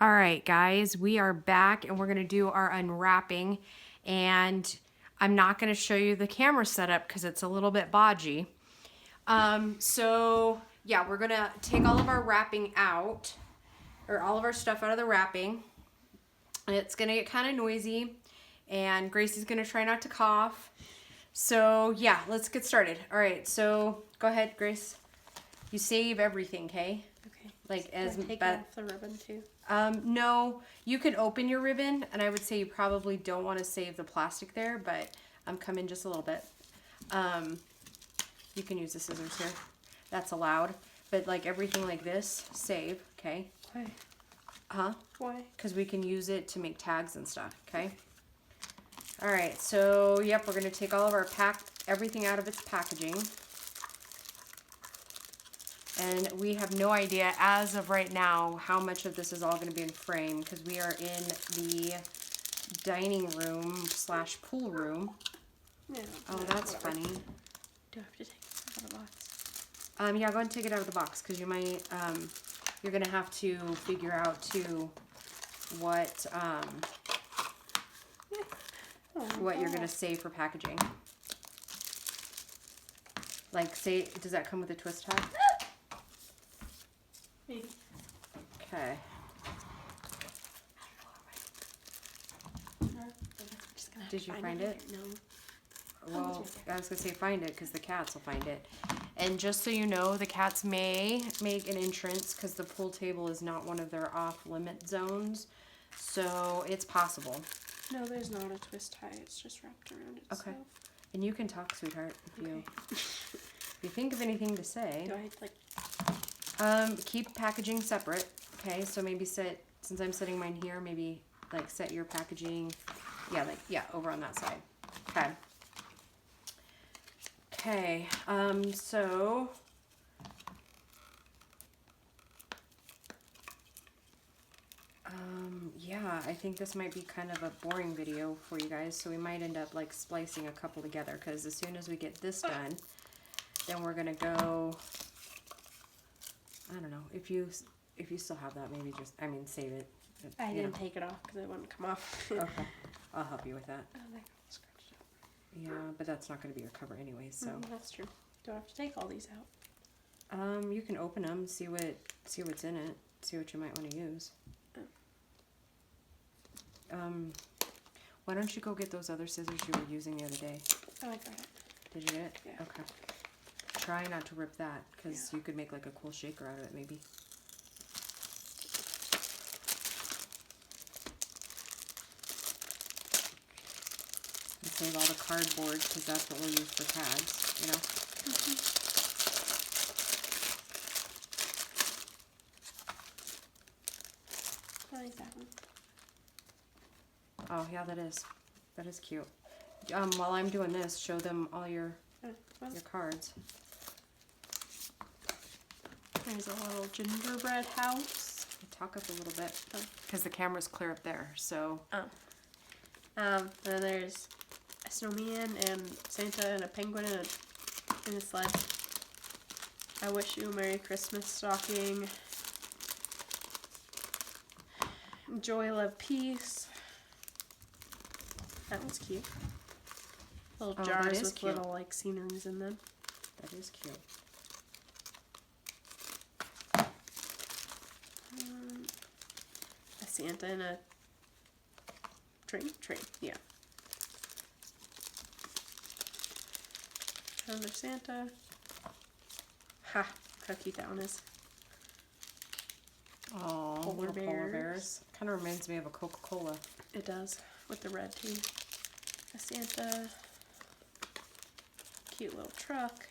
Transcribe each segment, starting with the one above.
All right, guys, we are back and we're going to do our unwrapping. And I'm not going to show you the camera setup because it's a little bit bodgy. Yeah, we're going to take all of our wrapping out, or all of our stuff out of the wrapping. And it's going to get kind of noisy. And Gracie's going to try not to cough. So, yeah, let's get started. All right, so go ahead, Grace. You save everything, okay? Okay. Like as take off the ribbon too. No, you can open your ribbon, and I would say you probably don't want to save the plastic there, but come in just a little bit. You can use the scissors here. That's allowed. But like everything like this, save, okay? Why? Huh? Why? Because we can use it to make tags and stuff, okay? All right, so yep, we're going to take all of our everything out of its packaging. And we have no idea as of right now how much of this is all going to be in frame because we are in the dining room / pool room. Yeah. Oh, that's funny. Do I have to take it out of the box? Yeah, go ahead and take it out of the box because you might, you're going to have to figure out too what you're going to save for packaging. Like, say, does that come with a twist tie? Maybe. Okay. Did you find it? No. Well, I was going to say find it because the cats will find it. And just so you know, the cats may make an entrance because the pool table is not one of their off-limit zones. So it's possible. No, there's not a twist tie. It's just wrapped around itself. Okay. And you can talk, sweetheart, if you think of anything to say. Do I, like... Keep packaging separate. Okay, so maybe since I'm setting mine here, maybe like set your packaging, over on that side. Okay. Okay, yeah, I think this might be kind of a boring video for you guys, so we might end up like splicing a couple together, because as soon as we get this done, then we're gonna go, I don't know, if you still have that, maybe save it. I didn't take it off because it wouldn't come off. Okay, I'll help you with that. Oh, they got scratched up. Yeah, but that's not going to be your cover anyway, so. That's true. Do I have to take all these out? You can open them, see what's in it, see what you might want to use. Why don't you go get those other scissors you were using the other day? Oh, I got it. Did you get it? Yeah. Okay. Try not to rip that, because you could make like a cool shaker out of it, maybe. And save all the cardboard, because that's what we'll use for tags, you know? I like that one. Oh, yeah, that is cute. While I'm doing this, show them all your cards. There's a little gingerbread house. Talk up a little bit, because the camera's clear up there, so. Then there's a snowman and Santa and a penguin in a sled. I wish you a Merry Christmas stocking. Joy, love, peace. That one's cute. Little jars with cute. Little like sceneries in them. That is cute. A Santa in a train, yeah. Another Santa. Ha! How cute that one is. Oh, polar bears. Kind of reminds me of a Coca-Cola. It does, with the red too. A Santa. Cute little truck.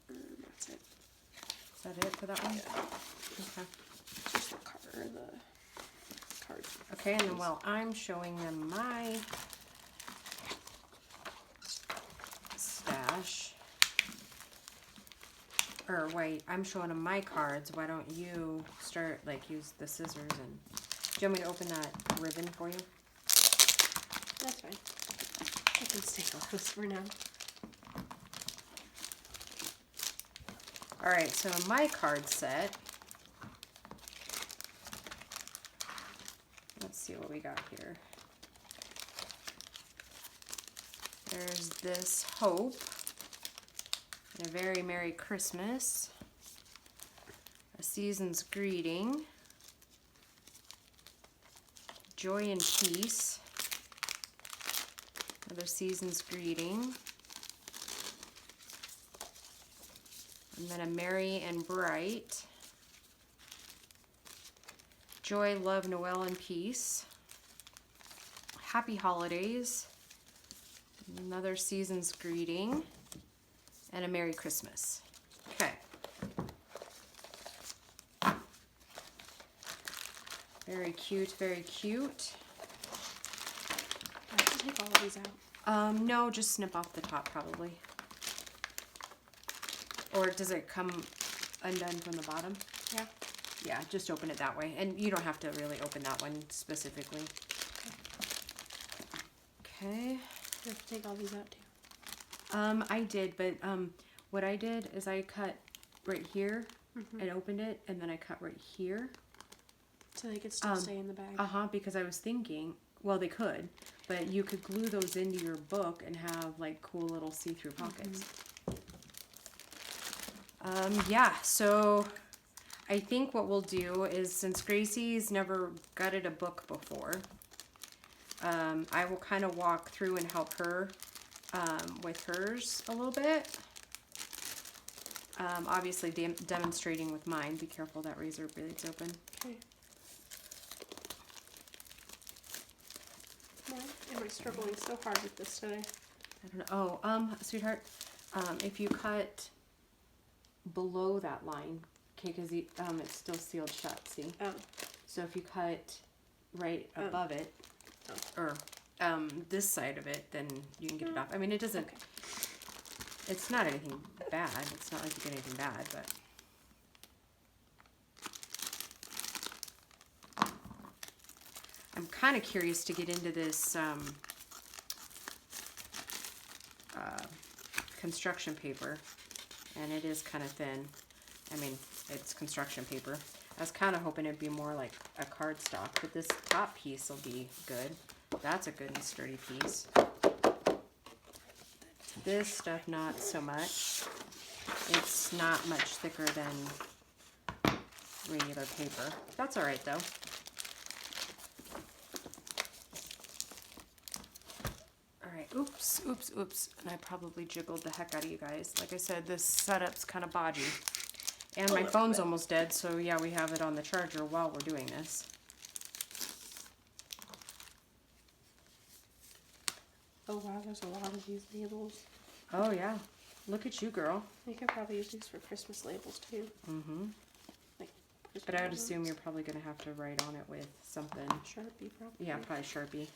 And that's it. Is that it for that one? Yeah. Okay. Just the cards. Okay, and then while I'm showing them my stash, or wait, I'm showing them my cards, why don't you start, like, use the scissors and, do you want me to open that ribbon for you? That's fine. I can stay close for now. All right, so my card set. Let's see what we got here. There's this Hope and a Very Merry Christmas, a Season's Greeting, Joy and Peace, another Season's Greeting, and then a Merry and Bright, Joy, Love, Noel, and Peace, Happy Holidays, another Season's Greeting, and a Merry Christmas. Okay. Very cute, very cute. I have to take all of these out. No, just snip off the top probably. Or does it come undone from the bottom? Yeah. Yeah, just open it that way. And you don't have to really open that one specifically. Okay. You have to take all these out too. I did, but what I did is I cut right here and opened it, and then I cut right here. So they could still stay in the bag. Because I was thinking, well, they could, but you could glue those into your book and have like cool little see-through pockets. Yeah, so I think what we'll do is, since Gracie's never gutted a book before, I will kind of walk through and help her with hers a little bit. Obviously demonstrating with mine. Be careful, that razor blade's open. Okay. Why am I struggling so hard with this today? I don't know. Oh, sweetheart, if you cut below that line, okay, because it's still sealed shut, see? Oh. So if you cut right above it, or this side of it, then you can get it off. I mean, it doesn't, it's not anything bad. It's not like you get anything bad, but. I'm kind of curious to get into this construction paper, and it is kind of thin. I mean, it's construction paper. I was kind of hoping it'd be more like a cardstock, but this top piece will be good. That's a good and sturdy piece. This stuff, not so much. It's not much thicker than regular paper. That's all right though. Oops, oops, oops. And I probably jiggled the heck out of you guys. Like I said, this setup's kind of bodgy. And my phone's almost dead, so yeah, we have it on the charger while we're doing this. Oh wow, there's a lot of these labels. Oh yeah. Look at you, girl. You could probably use these for Christmas labels too. Mm-hmm. Like Christmas But I would albums. assume you're probably going to have to write on it with something. Sharpie probably. Yeah, probably Sharpie.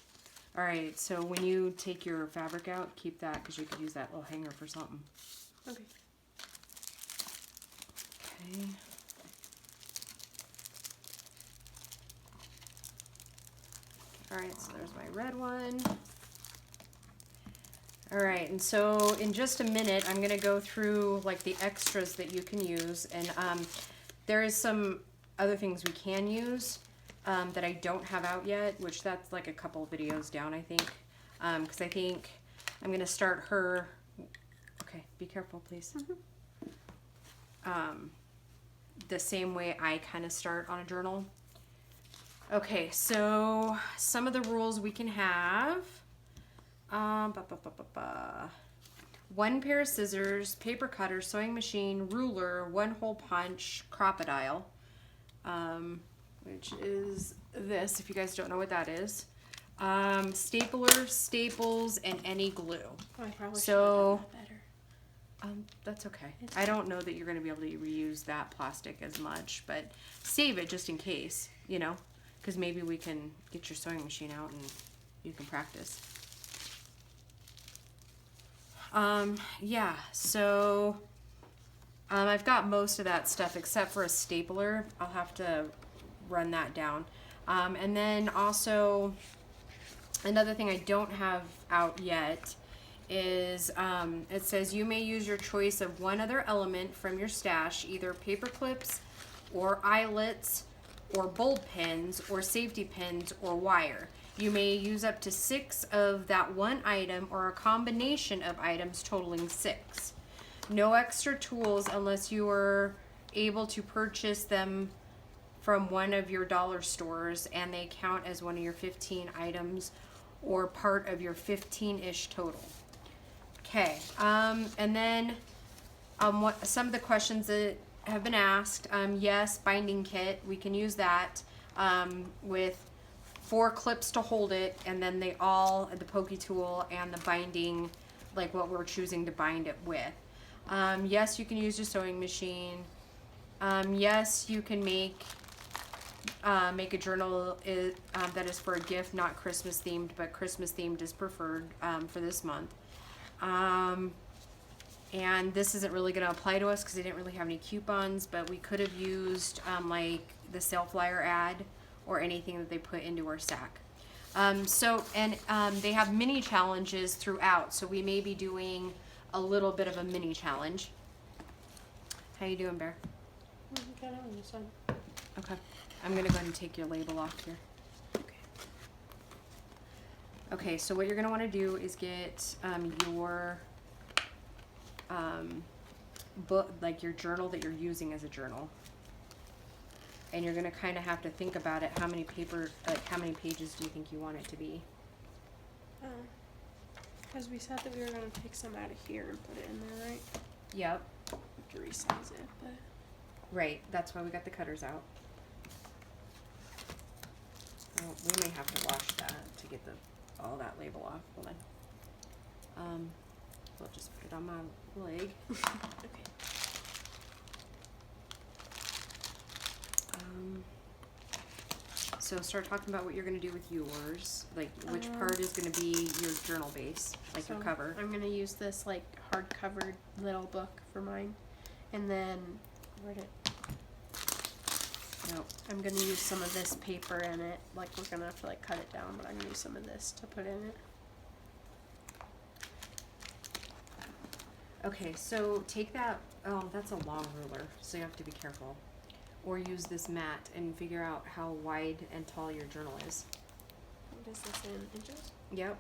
All right, so when you take your fabric out, keep that because you could use that little hanger for something. Okay. Okay. All right, so there's my red one. All right, and so in just a minute, I'm gonna go through like the extras that you can use, and there is some other things we can use that I don't have out yet, which that's like a couple videos down, I think, because I think I'm gonna start her. Okay, be careful, please. The same way I kind of start on a journal. Okay, so some of the rules we can have. One pair of scissors, paper cutter, sewing machine, ruler, one hole punch, crocodile, which is this, if you guys don't know what that is. Stapler, staples, and any glue. Oh, I probably So- should have done that better. That's okay. I don't know that you're going to be able to reuse that plastic as much, but save it just in case, you know, because maybe we can get your sewing machine out and you can practice. Yeah, so I've got most of that stuff except for a stapler. I'll have to run that down. And then also another thing I don't have out yet is it says you may use your choice of one other element from your stash, either paper clips or eyelets or bulb pins or safety pins or wire. You may use up to 6 of that one item or a combination of items totaling 6. No extra tools unless you are able to purchase them from one of your dollar stores and they count as one of your 15 items or part of your 15-ish total. Okay, and then what some of the questions that have been asked. Yes, binding kit, we can use that with 4 clips to hold it, and then they all, the pokey tool and the binding, like what we're choosing to bind it with. Yes, you can use your sewing machine. Yes, you can make a journal that is for a gift, not Christmas themed, but Christmas themed is preferred for this month. And this isn't really going to apply to us because they didn't really have any coupons, but we could have used like the sale flyer ad or anything that they put into our sack. They have mini challenges throughout, so we may be doing a little bit of a mini challenge. How you doing, Bear? Okay. I'm going to go ahead and take your label off here. Okay, so what you're going to want to do is get your book, like your journal that you're using as a journal. And you're going to kind of have to think about it. How many pages do you think you want it to be? Because we said that we were going to take some out of here and put it in there, right? Yep. To resize it, but... Right, that's why we got the cutters out. Well, we may have to wash that to get all that label off. Hold on. I'll just put it on my leg. Okay. So start talking about what you're going to do with yours. Like which part is going to be your journal base, like your cover. I'm going to use this like hard-covered little book for mine. And then, where'd it... Nope. I'm going to use some of this paper in it. Like we're going to have to like cut it down, but I'm going to use some of this to put in it. Okay, so take that, oh, that's a long ruler, so you have to be careful. Or use this mat and figure out how wide and tall your journal is. What is this in inches? Yep.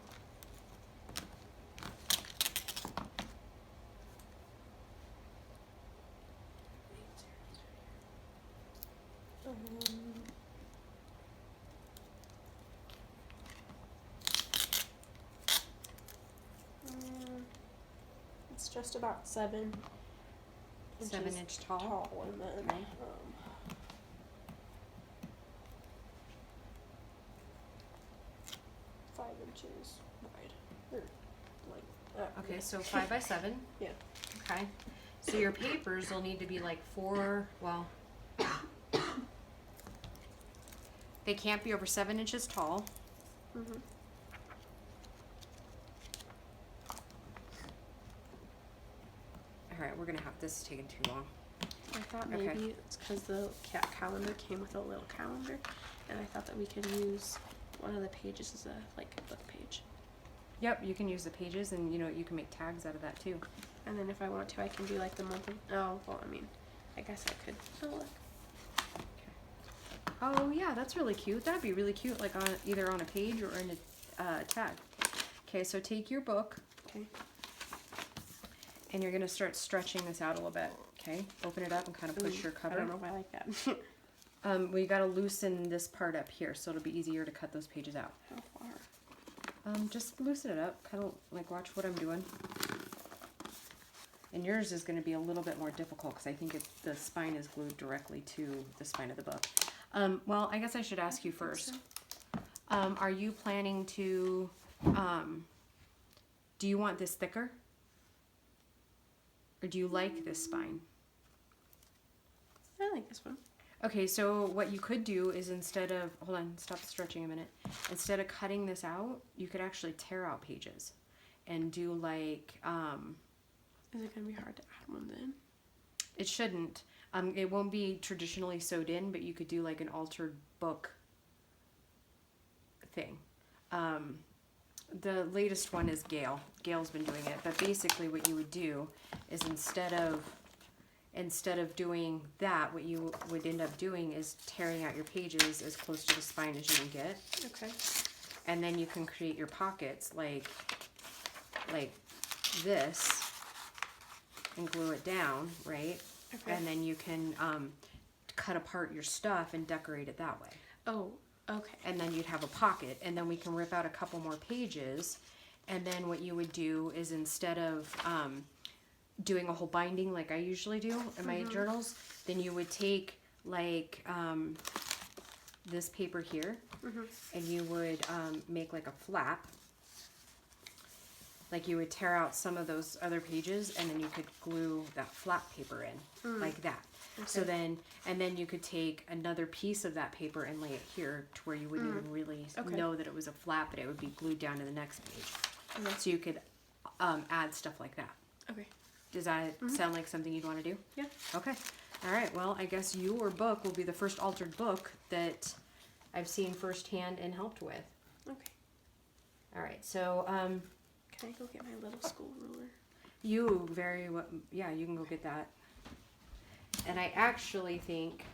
It's just about 7 inches 7 inch tall. And then, Right. 5 inches wide. Or like, Okay, so 5 by 7. Yeah. Okay. So your papers will need to be like 4, well, they can't be over 7 inches tall. Mm-hmm. All right, we're gonna have this is taking too long. I thought maybe Okay. it's because the calendar came with a little calendar, and I thought that we could use one of the pages as a like book page. Yep, you can use the pages, and you can make tags out of that too. And then if I want to, I can do like the month of. Oh, well, I mean, I guess I could. Oh, look. Oh yeah, that's really cute. That'd be really cute, like on either on a page or in a tag. Okay, so take your book. Okay. And you're gonna start stretching this out a little bit. Okay, open it up and kind of push your cover. I don't know if I like that. Well, you gotta loosen this part up here, so it'll be easier to cut those pages out. How far? Just loosen it up. Kind of like watch what I'm doing. And yours is gonna be a little bit more difficult because I think the spine is glued directly to the spine of the book. Well, I guess I should ask you first. Are you planning to? Do you want this thicker? Or do you like this spine? I like this one. Okay, so what you could do is instead of, hold on, stop stretching a minute. Instead of cutting this out, you could actually tear out pages and do like, Is it going to be hard to add one then? it shouldn't. It won't be traditionally sewed in, but you could do like an altered book thing. The latest one is Gail. Gail's been doing it, but basically what you would do is instead of doing that, what you would end up doing is tearing out your pages as close to the spine as you can get. Okay. And then you can create your pockets like this and glue it down, right? Okay. And then you can cut apart your stuff and decorate it that way. Oh, okay. And then you'd have a pocket, and then we can rip out a couple more pages. And then what you would do is instead of doing a whole binding like I usually do in my journals, then you would take like this paper here, and you would make like a flap. Like you would tear out some of those other pages, and then you could glue that flap paper in like that. Okay. So then, and then you could take another piece of that paper and lay it here to where you wouldn't even really know that it was a flap, but it would be glued down to the next page. Okay. So you could add stuff like that. Okay. Does that sound like something you'd want to do? Yeah. Okay. All right. Well, I guess your book will be the first altered book that I've seen firsthand and helped with. Okay. All right. So, Can I go get my little school ruler? you very well, yeah, you can go get that. And I actually think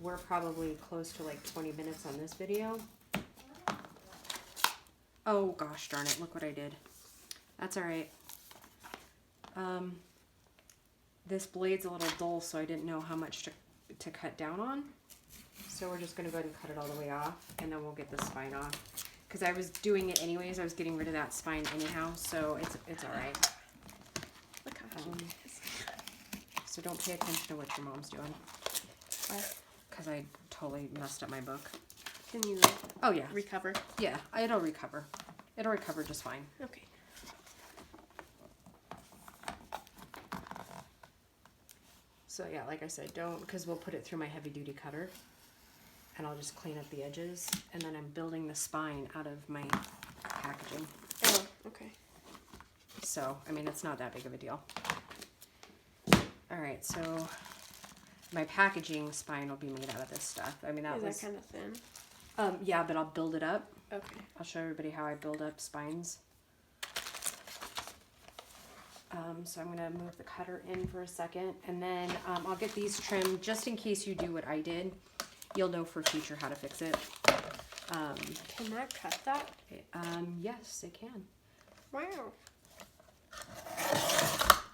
we're probably close to like 20 minutes on this video. Oh gosh darn it, look what I did. That's all right. This blade's a little dull, so I didn't know how much to cut down on. So we're just gonna go ahead and cut it all the way off, and then we'll get the spine off. Because I was doing it anyways, I was getting rid of that spine anyhow, so it's all right. Look how cute it is. So don't pay attention to what your mom's doing. Because I totally messed up my book. Can you Oh yeah, recover? yeah, it'll recover. It'll recover just fine. Okay. So yeah, like I said, don't, because we'll put it through my heavy duty cutter. And I'll just clean up the edges. And then I'm building the spine out of my packaging. Oh, okay. So, I mean, it's not that big of a deal. All right, so my packaging spine will be made out of this stuff. I mean, Is that kind of thin? yeah, but I'll build it up. Okay. I'll show everybody how I build up spines. So I'm gonna move the cutter in for a second, and then I'll get these trimmed just in case you do what I did. You'll know for future how to fix it. Can that cut that? Yes, it can. Wow.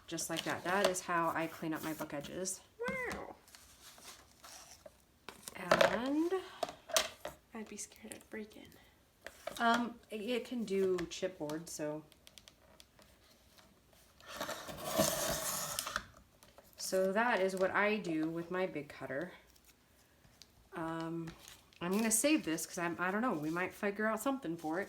Just like that. That is how I clean up my book edges. Wow. And I'd be scared I'd break it. it can do chipboard, so. So that is what I do with my big cutter. I'm gonna save this because I don't know, we might figure out something for it.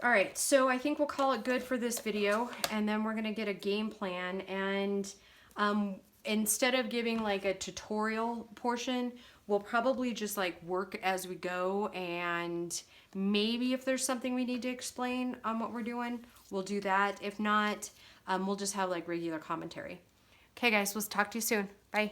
All right, so I think we'll call it good for this video, and then we're gonna get a game plan, and instead of giving like a tutorial portion, we'll probably just like work as we go, and maybe if there's something we need to explain on what we're doing, we'll do that. If not, we'll just have like regular commentary. Okay guys, we'll talk to you soon. Bye.